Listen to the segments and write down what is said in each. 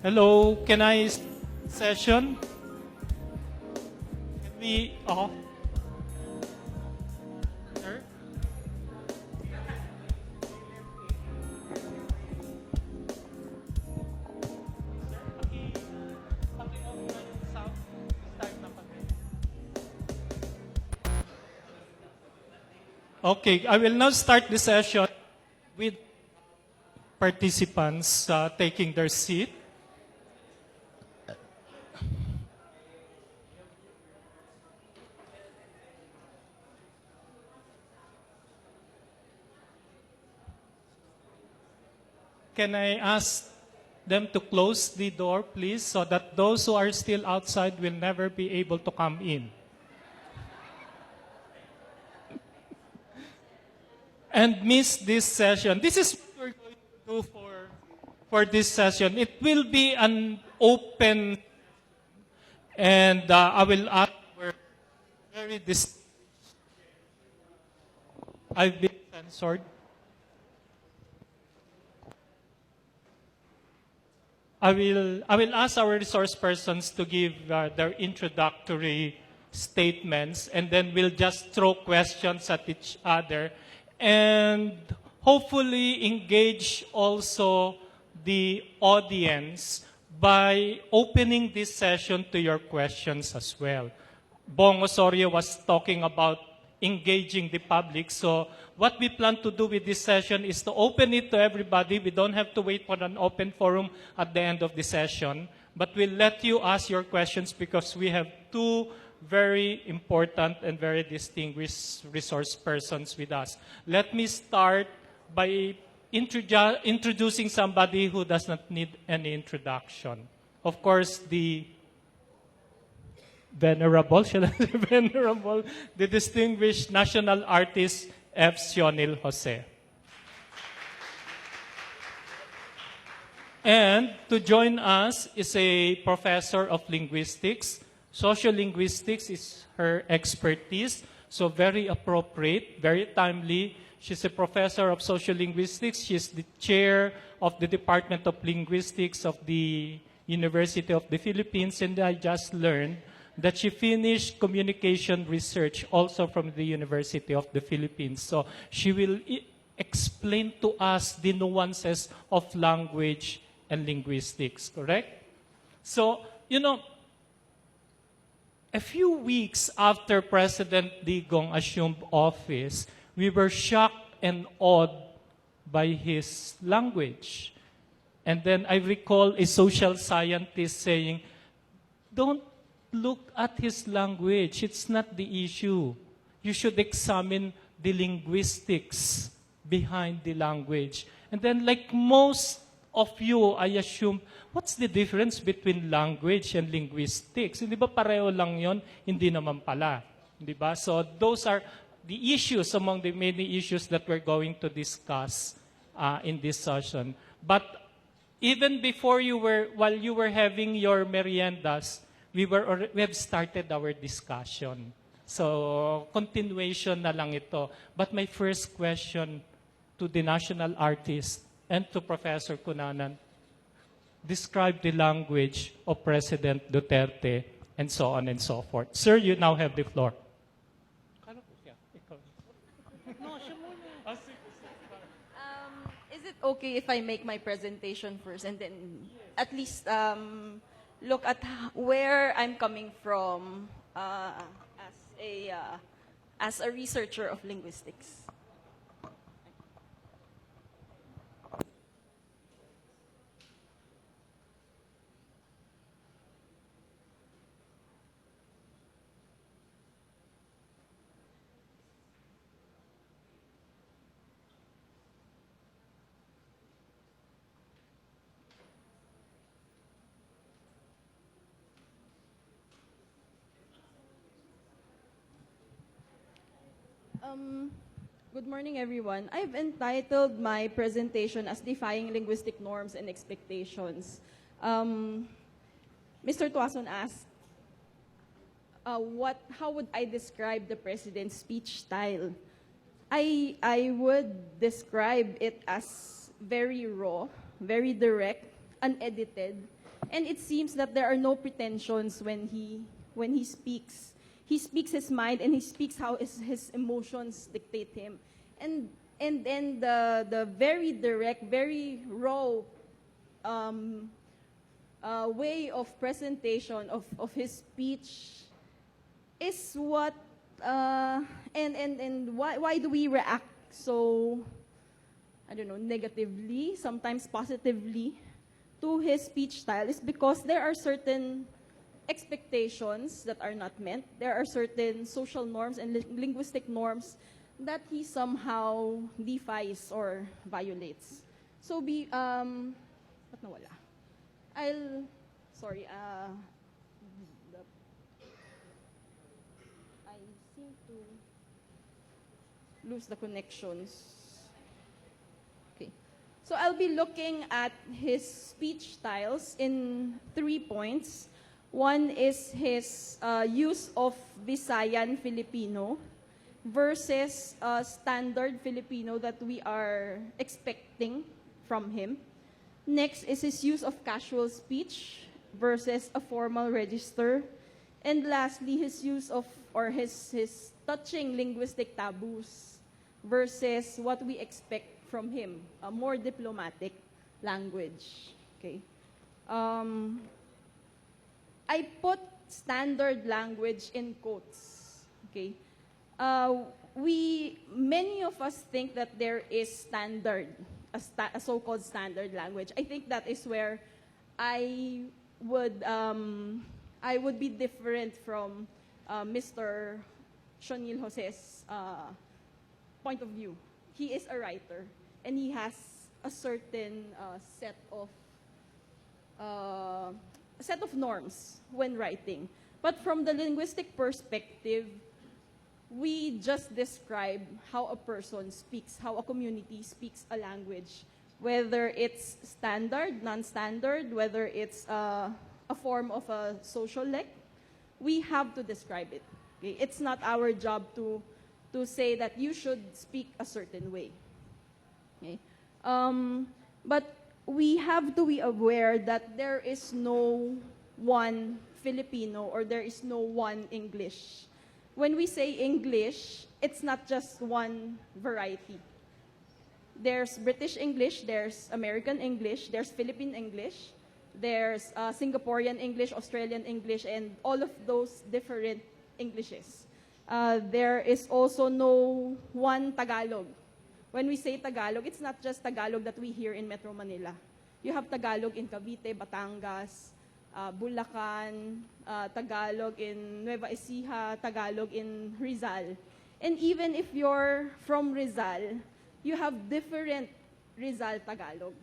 Hello, can I session? Can we, sir? Okay, I will now start the session with participants taking their seat. Can I ask them to close the door, please, so that those who are still outside will never be able to come in? And miss this session. This is what we're going to do for this session. It will be an open, and I will ask for very I've been censored. I will ask our resource persons to give their introductory statements, and then we'll just throw questions at each other, and hopefully engage also the audience by opening this session to your questions as well. Bong Osorio was talking about engaging the public. So what we plan to do with this session is to open it to everybody. We don't have to wait for an open forum at the end of the session, but we'll let you ask your questions because we have two very important and very distinguished resource persons with us. Let me start by introducing somebody who does not need any introduction. Of course, the venerable, shall I say venerable, the distinguished national artist F. Sionil Jose. And to join us is a professor of linguistics. Sociolinguistics is her expertise, so very appropriate, very timely. She's a professor of sociolinguistics. She's the chair of the Department of Linguistics of the University of the Philippines, and I just learned that she finished communication research also from the University of the Philippines. So she will explain to us the nuances of language and linguistics, correct? So, a few weeks after President Digong assumed office, we were shocked and awed by his language. And then I recall a social scientist saying, don't look at his language. It's not the issue. You should examine the linguistics behind the language. And then like most of you, I assume, what's the difference between language and linguistics? Hindi ba pareho lang yon? Hindi naman pala. Hindi ba? So those are the issues among the many issues that we're going to discuss in this session. But even before while you were having your meriendas, we have started our discussion. So, continuation na lang ito. But my first question to the national artist and to Professor Cunanan, describe the language of President Duterte and so on and so forth. Sir, you now have the floor. Is it okay if I make my presentation first and then at least look at where I'm coming from as a researcher of linguistics? Good morning, everyone. I've entitled my presentation as Defying Linguistic Norms and Expectations. Mr. Tuason asked, how would I describe the president's speech style? I would describe it as very raw, very direct, unedited, And it seems that there are no pretensions when he speaks. He speaks his mind and he speaks how his emotions dictate him. And then the very direct, very raw way of presentation of his speech is what and why do we react so, I don't know, negatively, sometimes positively to his speech style is because there are certain expectations that are not met. There are certain social norms and linguistic norms that he somehow defies or violates. So ba't nawala? Sorry, I seem to lose the connections. Okay. So I'll be looking at his speech styles in 3 points. One is his use of Visayan Filipino versus standard Filipino that we are expecting from him. Next is his use of casual speech versus a formal register. And lastly, his use of, or his touching linguistic taboos versus what we expect from him, a more diplomatic language. Okay. I put standard language in quotes. Okay. Many of us think that there is standard, a so-called standard language. I think that is where I would be different from Mr. Shonil Jose's point of view. He is a writer, and he has a certain set of norms when writing. But from the linguistic perspective, we just describe how a person speaks, how a community speaks a language, whether it's standard, non-standard, whether it's a form of a social lek, we have to describe it. Okay? It's not our job to say that you should speak a certain way. Okay? But we have to be aware that there is no one Filipino or there is no one English. When we say English, it's not just one variety. There's British English, there's American English, there's Philippine English, there's Singaporean English, Australian English, and all of those different Englishes. There is also no one Tagalog. When we say Tagalog, it's not just Tagalog that we hear in Metro Manila. You have Tagalog in Cavite, Batangas, Bulacan, Tagalog in Nueva Ecija, Tagalog in Rizal. And even if you're from Rizal, you have different Rizal Tagalog.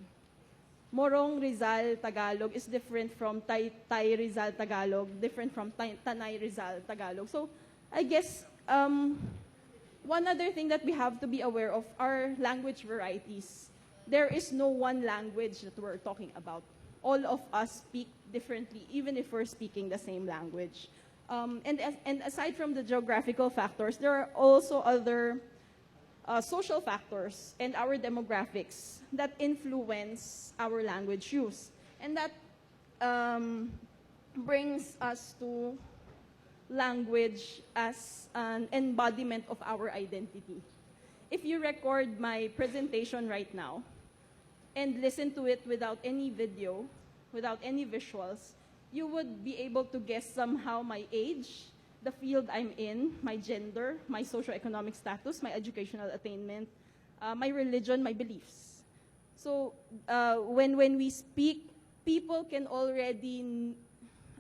Morong Rizal Tagalog is different from Tay Rizal Tagalog, different from Tanay Rizal Tagalog. So I guess one other thing that we have to be aware of are language varieties. There is no one language that we're talking about. All of us speak differently, even if we're speaking the same language. And aside from the geographical factors, there are also other social factors and our demographics that influence our language use. And that brings us to language as an embodiment of our identity. If you record my presentation right now and listen to it without any video, without any visuals, you would be able to guess somehow my age, the field I'm in, my gender, my socioeconomic status, my educational attainment, my religion, my beliefs. So when we speak, people can already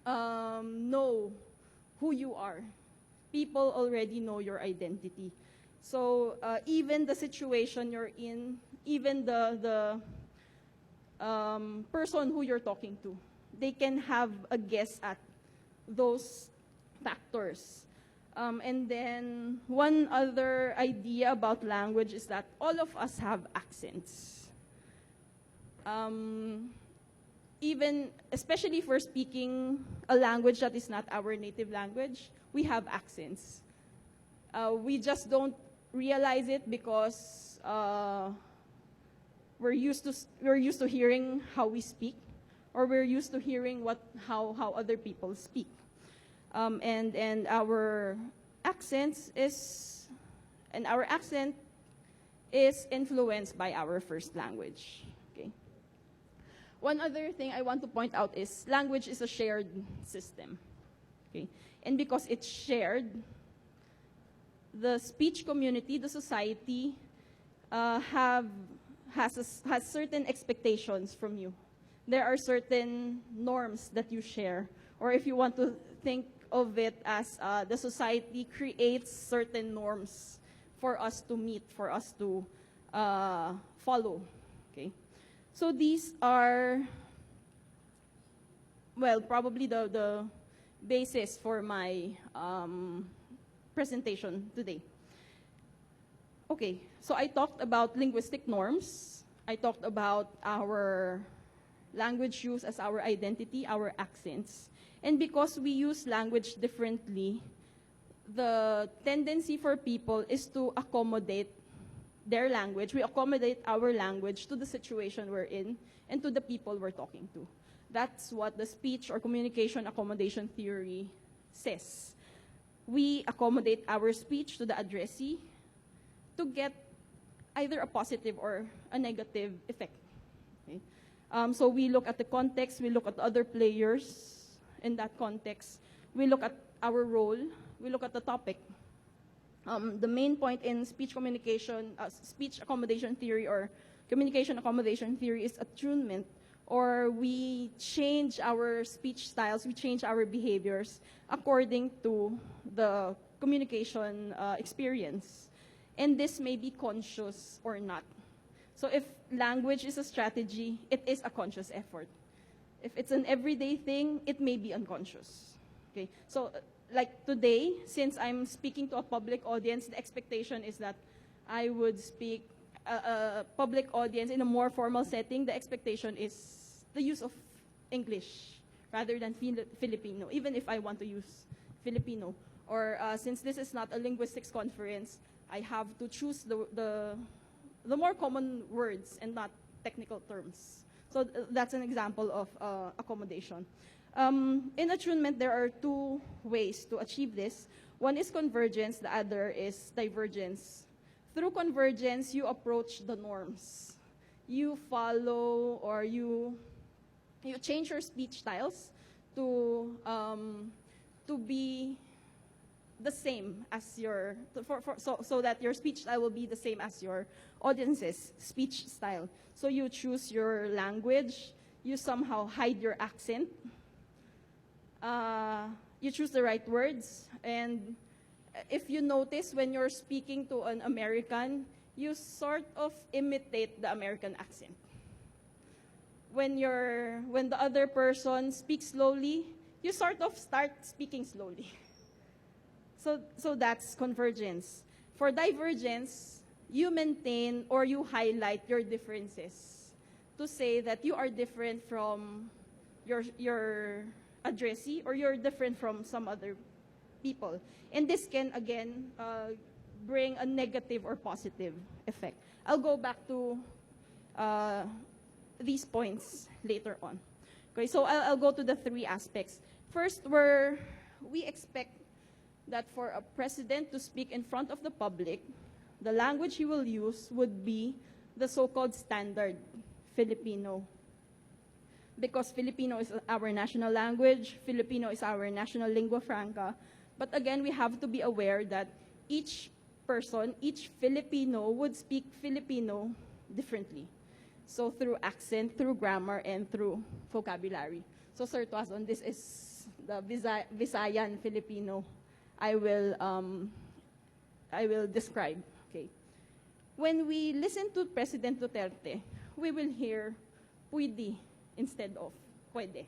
know who you are. People already know your identity. So even the situation you're in, even the person who you're talking to, they can have a guess at those factors. And then one other idea about language is that all of us have accents. Even, especially if we're speaking a language that is not our native language, we have accents. We just don't realize it because we're used to hearing how we speak, or we're used to hearing how other people speak. And our accents is, and our accent is influenced by our first language. Okay. One other thing I want to point out is language is a shared system. Okay. And because it's shared, the speech community, the society, has certain expectations from you. There are certain norms that you share, or if you want to think of it as the society creates certain norms for us to meet, for us to follow. Okay, so these are, well, probably the basis for my presentation today. Okay, so I talked about linguistic norms. I talked about our language use as our identity, our accents. And because we use language differently, the tendency for people is to accommodate their language. We accommodate our language to the situation we're in and to the people we're talking to. That's what the speech or communication accommodation theory says. We accommodate our speech to the addressee to get either a positive or a negative effect. Okay? So we look at the context, we look at other players in that context, we look at our role, we look at the topic. The main point in speech communication, speech accommodation theory or communication accommodation theory is attunement, or we change our speech styles, we change our behaviors according to the communication experience. And this may be conscious or not. So if language is a strategy, it is a conscious effort. If it's an everyday thing, it may be unconscious. Okay, so like today, since I'm speaking to a public audience, the expectation is that I would speak a public audience in a more formal setting. The expectation is the use of English rather than Filipino, even if I want to use Filipino. Or since this is not a linguistics conference, I have to choose the more common words and not technical terms. So that's an example of accommodation. In attunement, there are two ways to achieve this. One is convergence, the other is divergence. Through convergence, you approach the norms. You follow or you change your speech styles to be the same as your, so that your speech style will be the same as your audience's speech style. So you choose your language, you somehow hide your accent, you choose the right words, and if you notice when you're speaking to an American, you sort of imitate the American accent. When the other person speaks slowly, you sort of start speaking slowly. So that's convergence. For divergence, you maintain or you highlight your differences to say that you are different from your addressee or you're different from some other people. And this can, again, bring a negative or positive effect. I'll go back to these points later on. Okay, so I'll go to the three aspects. First, we expect that for a president to speak in front of the public, the language he will use would be the so-called standard Filipino. Because Filipino is our national language, Filipino is our national lingua franca. But again, we have to be aware that each person, each Filipino would speak Filipino differently. So through accent, through grammar, and through vocabulary. So Sir Tuazon, this is the Visayan Filipino I will describe. Okay. When we listen to President Duterte, we will hear pwede instead of pwede.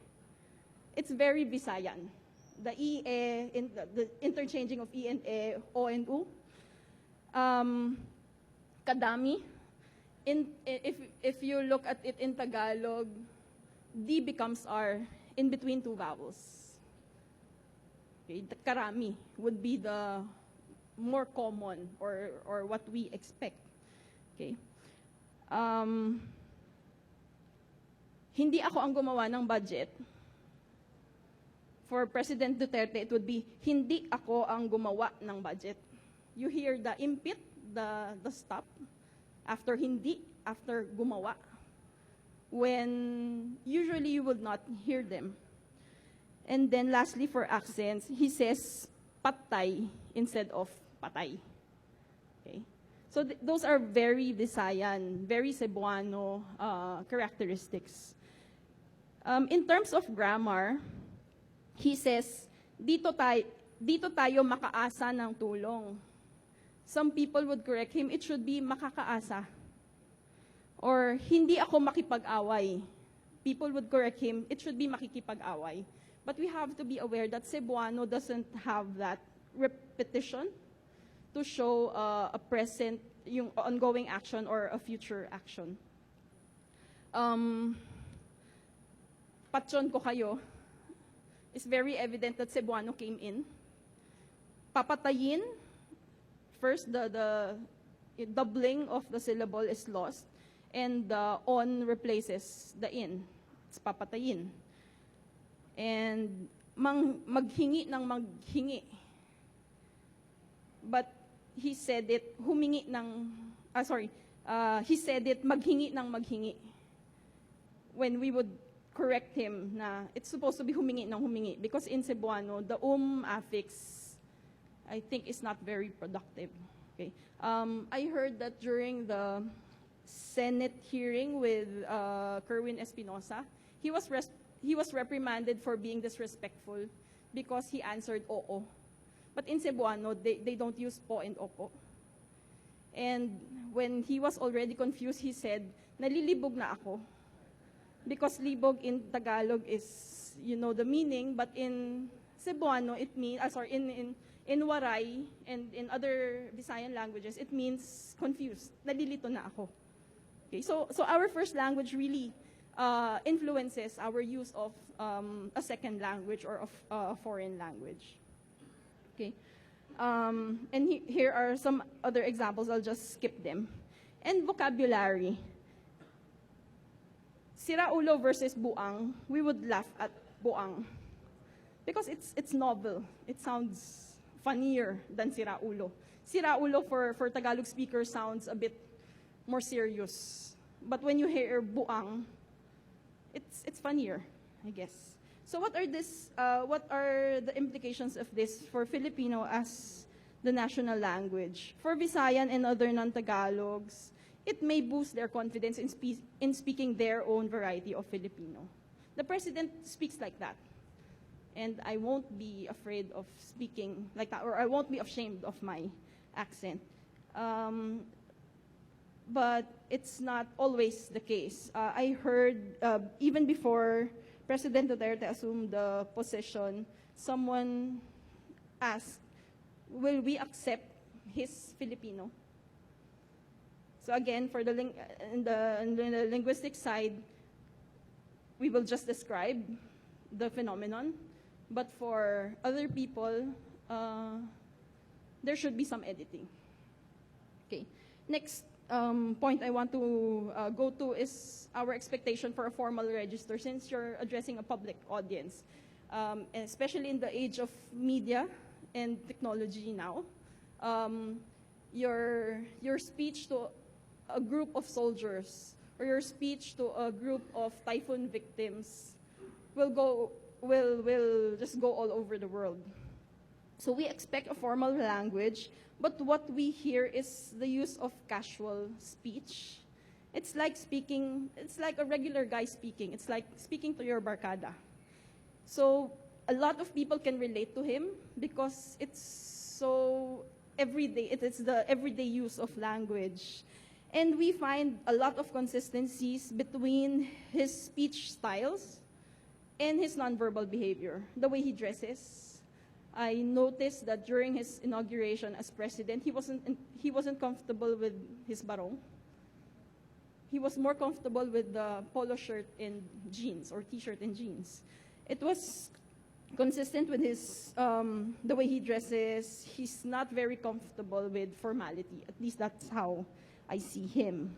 It's very Visayan. The the interchanging of E and E, O and U. Kadami. If you look at it in Tagalog, D becomes R in between two vowels. Okay, the karami would be the more common or what we expect. Okay. hindi ako ang gumawa ng budget. For President Duterte, it would be, hindi ako ang gumawa ng budget. You hear the impit, the stop, after hindi, after gumawa, when usually you would not hear them. And then lastly, for accents, he says patay instead of patay. Okay? So those are very Visayan, very Cebuano characteristics. In terms of grammar, he says, dito tayo makaasa ng tulong. Some people would correct him, it should be makakaasa. Or, hindi ako makipag-away. People would correct him, it should be makikipag-away. But we have to be aware that Cebuano doesn't have that repetition to show a present, yung ongoing action or a future action. Patson ko kayo, it's very evident that Cebuano came in. Papatayin, first the doubling of the syllable is lost, and the on replaces the in. It's papatayin. And maghingi ng maghingi. But he said it, he said it, maghingi ng maghingi. When we would correct him na it's supposed to be humingi ng humingi, because in Cebuano, the affix, I think, is not very productive. Okay. I heard that during the Senate hearing with Kerwin Espinosa, he was reprimanded for being disrespectful because he answered oo. But in Cebuano, they don't use po and opo. And when he was already confused, he said, nalilibog na ako. Because libog in Tagalog is, you know the meaning, but in Cebuano, it means, in Waray and in other Visayan languages, it means confused. Nalilito na ako. Okay, so our first language really influences our use of a second language or of a foreign language. Okay, and here are some other examples. I'll just skip them. And vocabulary. Siraulo versus buang, we would laugh at buang because it's novel. It sounds funnier than siraulo. Siraulo for Tagalog speakers sounds a bit more serious. But when you hear buang, it's funnier, I guess. So what are the implications of this for Filipino as the national language? For Visayan and other non-Tagalogs, it may boost their confidence in speaking their own variety of Filipino. The president speaks like that. And I won't be afraid of speaking like that, or I won't be ashamed of my accent. But it's not always the case. I heard, even before President Duterte assumed the position, someone asked, will we accept his Filipino? So again, for in the linguistic side, we will just describe the phenomenon. But for other people, there should be some editing. Okay. Next point I want to go to is our expectation for a formal register, since you're addressing a public audience, especially in the age of media and technology now. Your speech to a group of soldiers or your speech to a group of typhoon victims will just go all over the world. So we expect a formal language, but what we hear is the use of casual speech. It's like a regular guy speaking. It's like speaking to your barkada. So a lot of people can relate to him because it's so everyday. It's the everyday use of language. And we find a lot of consistencies between his speech styles and his nonverbal behavior, the way he dresses. I noticed that during his inauguration as president, he wasn't comfortable with his barong. He was more comfortable with the polo shirt and jeans, or t-shirt and jeans. It was consistent with his the way he dresses. He's not very comfortable with formality. At least that's how I see him.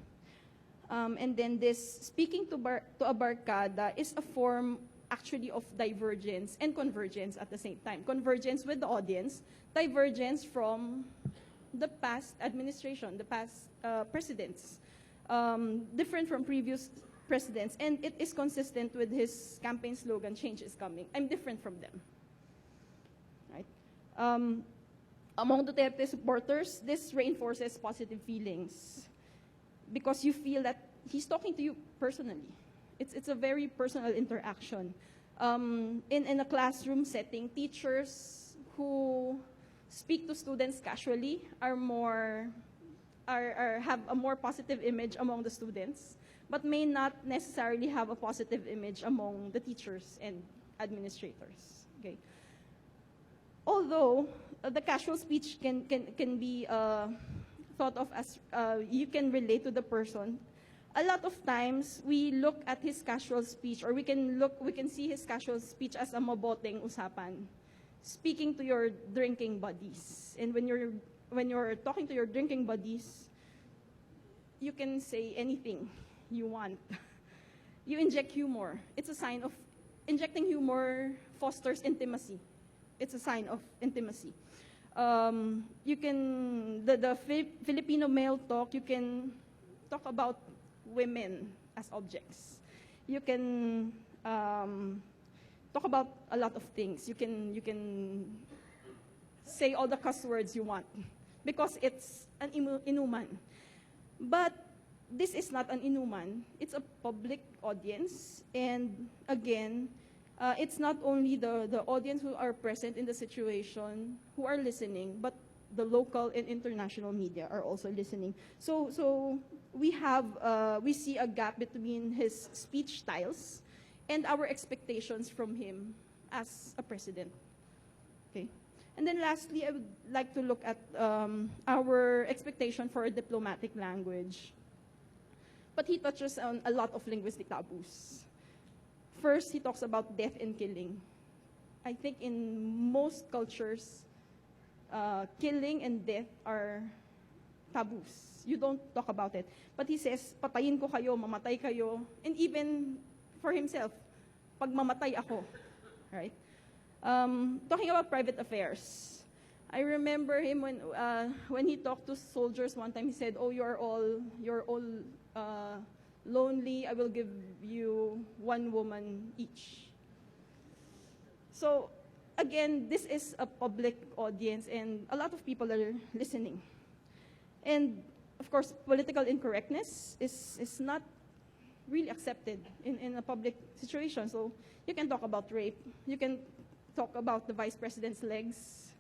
And then this speaking to a barkada is a form actually of divergence and convergence at the same time. Convergence with the audience, divergence from the past administration, the past presidents, different from previous presidents, and it is consistent with his campaign slogan, "Change is coming." I'm different from them. Right? Among Duterte supporters, this reinforces positive feelings because you feel that he's talking to you personally. It's a very personal interaction. In a classroom setting, teachers who speak to students casually have a more positive image among the students, but may not necessarily have a positive image among the teachers and administrators. Okay. Although the casual speech can be thought of as you can relate to the person, a lot of times we look at his casual speech, or we can see his casual speech as a maboteng usapan, speaking to your drinking buddies. And when you're talking to your drinking buddies, you can say anything you want. You inject humor. It's a sign of injecting humor fosters intimacy. It's a sign of intimacy. The Filipino male talk, you can talk about women as objects. You can talk about a lot of things. You can say all the cuss words you want because it's an inuman. But this is not an inuman. It's a public audience. And again, it's not only the audience who are present in the situation who are listening, but the local and international media are also listening. So we see a gap between his speech styles and our expectations from him as a president. Okay. And then lastly, I would like to look at our expectation for a diplomatic language. But he touches on a lot of linguistic taboos. First, he talks about death and killing. I think in most cultures, killing and death are taboos. You don't talk about it. But he says, patayin ko kayo, mamatay kayo, and even for himself, pag mamatay ako. Right? Talking about private affairs, I remember him when he talked to soldiers one time. He said, "Oh, you're all lonely. I will give you one woman each." So again, this is a public audience, and a lot of people are listening. And of course, political incorrectness is not really accepted in a public situation. So you can talk about rape. You can talk about the vice president's legs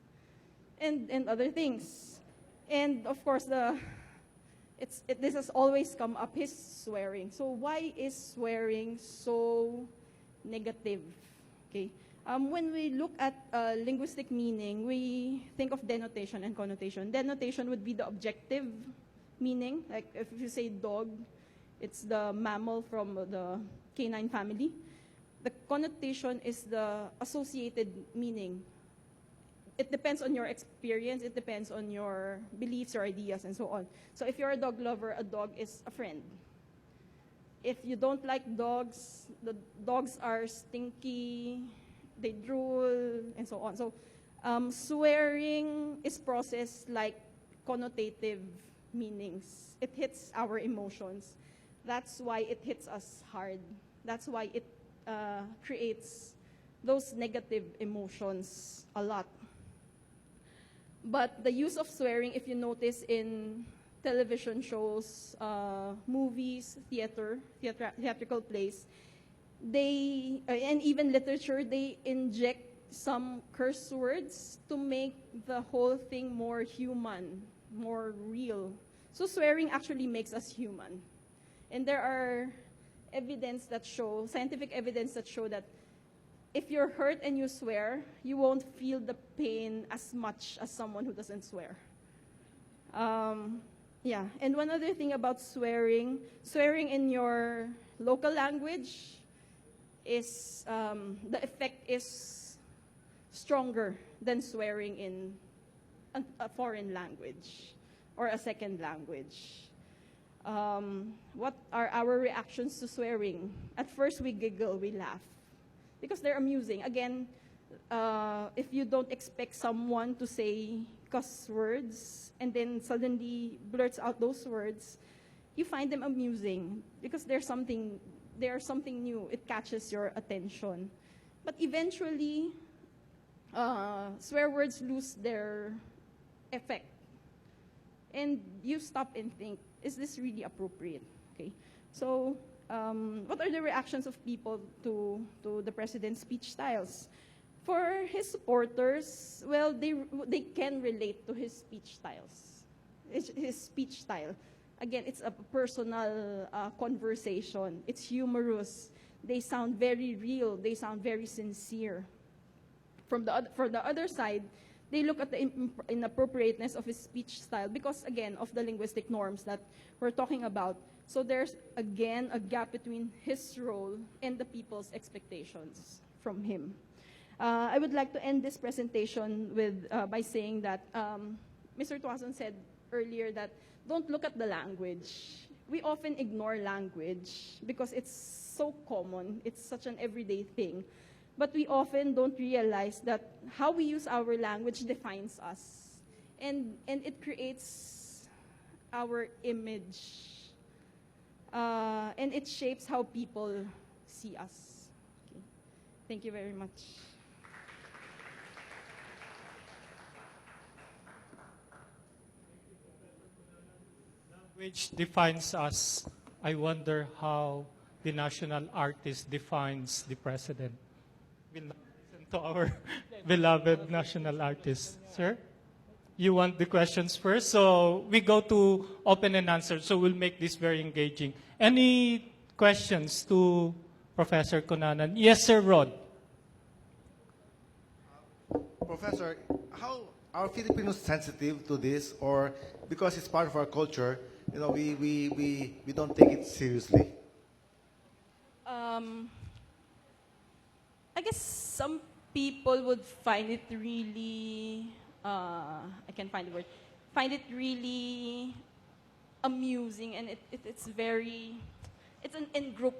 and other things. And of course, this has always come up, his swearing. So why is swearing so negative? Okay. When we look at linguistic meaning, we think of denotation and connotation. Denotation would be the objective meaning. Like if you say dog, it's the mammal from the canine family. The connotation is the associated meaning. It depends on your experience, it depends on your beliefs or ideas and so on. So if you're a dog lover, a dog is a friend. If you don't like dogs, the dogs are stinky, they drool, and so on. So swearing is processed like connotative meanings. It hits our emotions. That's why it hits us hard. That's why it creates those negative emotions a lot. But the use of swearing, if you notice in television shows, movies, theatrical plays, and even literature, they inject some curse words to make the whole thing more human, more real. So swearing actually makes us human. And there are scientific evidence that show that if you're hurt and you swear, you won't feel the pain as much as someone who doesn't swear. Yeah, and one other thing about swearing in your local language is, the effect is stronger than swearing in a foreign language or a second language. What are our reactions to swearing? At first, we giggle, we laugh, because they're amusing. Again, if you don't expect someone to say cuss words and then suddenly blurts out those words, you find them amusing because they are something new. It catches your attention. But eventually, swear words lose their effect. And you stop and think, is this really appropriate? Okay. So, what are the reactions of people to the president's speech styles? For his supporters, well, they can relate to his speech styles. His speech style. Again, it's a personal conversation. It's humorous. They sound very real. They sound very sincere. For the other side, they look at the inappropriateness of his speech style because, again, of the linguistic norms that we're talking about. So there's, again, a gap between his role and the people's expectations from him. I would like to end this presentation by saying that Mr. Tuason said earlier that don't look at the language. We often ignore language because it's so common. It's such an everyday thing. But we often don't realize that how we use our language defines us. And it creates our image. And it shapes how people see us. Okay. Thank you very much. Language defines us. I wonder how the national artist defines the president. We'll now listen to our beloved national artist. Sir, you want the questions first? So we go to open and answer. So we'll make this very engaging. Any questions to Professor Cunanan? Yes, Sir Rod. Professor, how are Filipinos sensitive to this, or because it's part of our culture, we don't take it seriously? I guess some people would find it really, I can't find the word, find it really amusing, and it's an in-group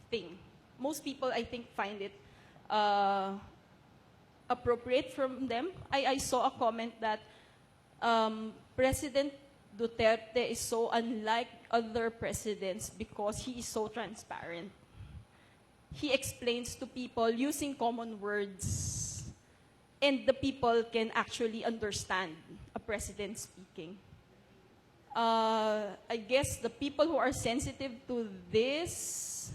thing. Most people, I think, find it appropriate from them. I saw a comment that President Duterte is so unlike other presidents because he is so transparent. He explains to people using common words, and the people can actually understand a president speaking. I guess the people who are sensitive to this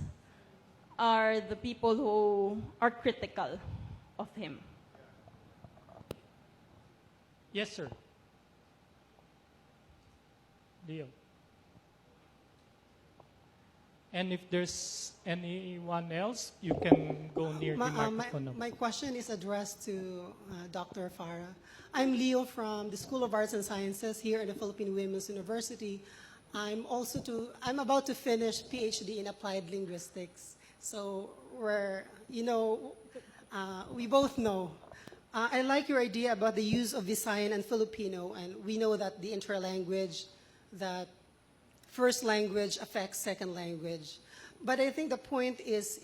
are the people who are critical of him. Yes, sir. Leo. And if there's anyone else, you can go near the microphone. My question is addressed to Dr. Farah. I'm Leo from the School of Arts and Sciences here at the Philippine Women's University. I'm about to finish PhD in Applied Linguistics. So we both know. I like your idea about the use of Visayan and Filipino, and we know that the interlanguage, that first language affects second language. But I think the point is, in